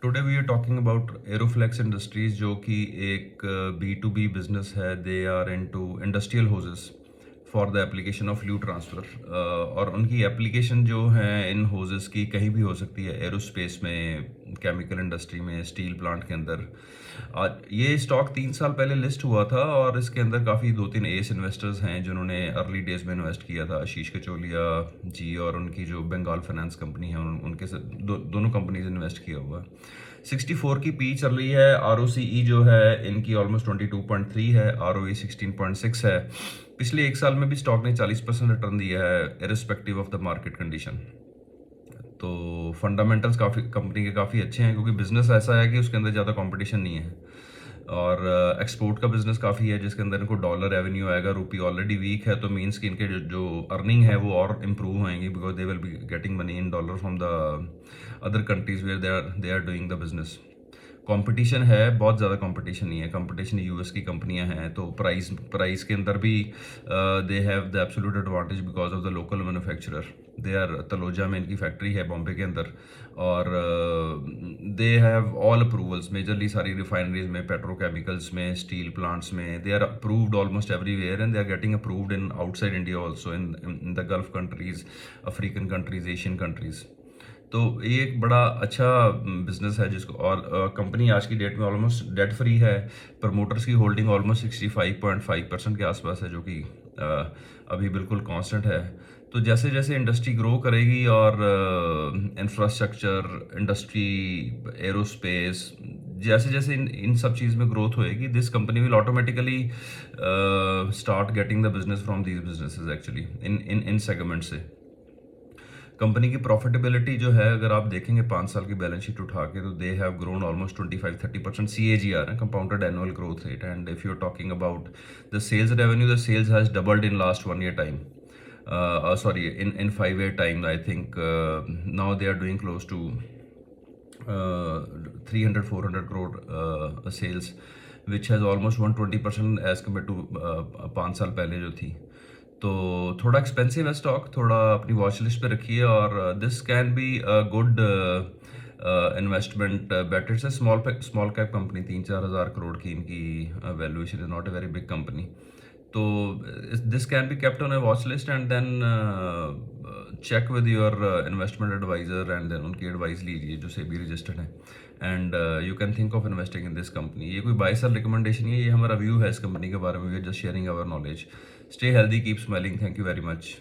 Today we are talking about Aeroflex industries जो कि एक बी टू बी बिजनेस है। They are into industrial hoses for the application of fluid transfer. और उनकी application जो है इन होजेस की कहीं भी हो सकती है, एरोस्पेस में, केमिकल इंडस्ट्री में, स्टील प्लांट के अंदर। ये स्टॉक 3 साल पहले लिस्ट हुआ था और इसके अंदर काफ़ी 2-3 एस इन्वेस्टर्स हैं जिन्होंने अर्ली डेज में इन्वेस्ट किया था। आशीष कचोलिया जी और उनकी जो बंगाल फाइनेंस कंपनी है उनके से दोनों कंपनीज इन्वेस्ट किया हुआ है। 64 की पी चल रही है। ROCE जो है इनकी ऑलमोस्ट 22.3 है। ROE 16.6 है। पिछले 1 साल में भी स्टॉक ने 40% रिटर्न दिया है irrespective of the market condition. तो फंडामेंटल्स काफ़ी कंपनी के काफ़ी अच्छे हैं क्योंकि बिजनेस ऐसा है कि उसके अंदर ज़्यादा कंपटीशन नहीं है। और एक्सपोर्ट का बिजनेस काफ़ी है जिसके अंदर इनको डॉलर रेवेन्यू आएगा। रुपी ऑलरेडी वीक है तो मीन्स कि इनके जो अर्निंग है वो और इम्प्रूव होएंगी because they will be getting money in dollar from the other countries where they are doing the business. Competition है, बहुत ज़्यादा कंपटीशन नहीं है। कंपटीशन यूएस की कंपनियां हैं तो प्राइस के अंदर भी they have the absolute advantage because of the local manufacturer. They are Taloja में इनकी फैक्ट्री है बॉम्बे के अंदर। और they have all approvals majorly सारी रिफाइनरीज में, पेट्रोकेमिकल्स में, स्टील प्लांट्स में। They are approved almost everywhere and they are getting approved in outside India also, in the Gulf countries, African countries, Asian countries. तो ये एक बड़ा अच्छा business है जिसको, और कंपनी आज की डेट में ऑलमोस्ट डेट फ्री है। प्रमोटर्स की होल्डिंग ऑलमोस्ट 65.5% के आसपास है जो कि अभी बिल्कुल कांस्टेंट है। तो जैसे जैसे इंडस्ट्री ग्रो करेगी और इंफ्रास्ट्रक्चर, इंडस्ट्री, एरोस्पेस, जैसे जैसे इन सब चीज़ में ग्रोथ होएगी, this company will automatically start getting the business from these businesses actually in segment से। कंपनी की प्रॉफिटेबिलिटी जो है अगर आप देखेंगे 5 साल की बैलेंस शीट उठा के, तो they have grown almost 25-30% CAGR है, compounded annual growth rate. And if you are talking about the sales revenue, the sales has doubled in last 1 year time, sorry, in 5 year time. I think now they are doing close to 300-400 crore sales, which has almost 120% as compared to 5 साल पहले जो थी। तो थोड़ा expensive है stock, थोड़ा अपनी watch list पे रखिए। और this can be a good investment better से स्मॉल कैप कंपनी। 3-4 हज़ार करोड़ की इनकी valuation is not a very big company. तो this can be kept on a watch list and then check with your investment adviser and then उनकी advice लीजिए जो SEBI registered है। And you can think of investing in this company. ये कोई bye cell recommendation नहीं है, ये हमारा व्यू है इस कंपनी के बारे में। We are just sharing our knowledge. Stay healthy, keep smiling. Thank you very much.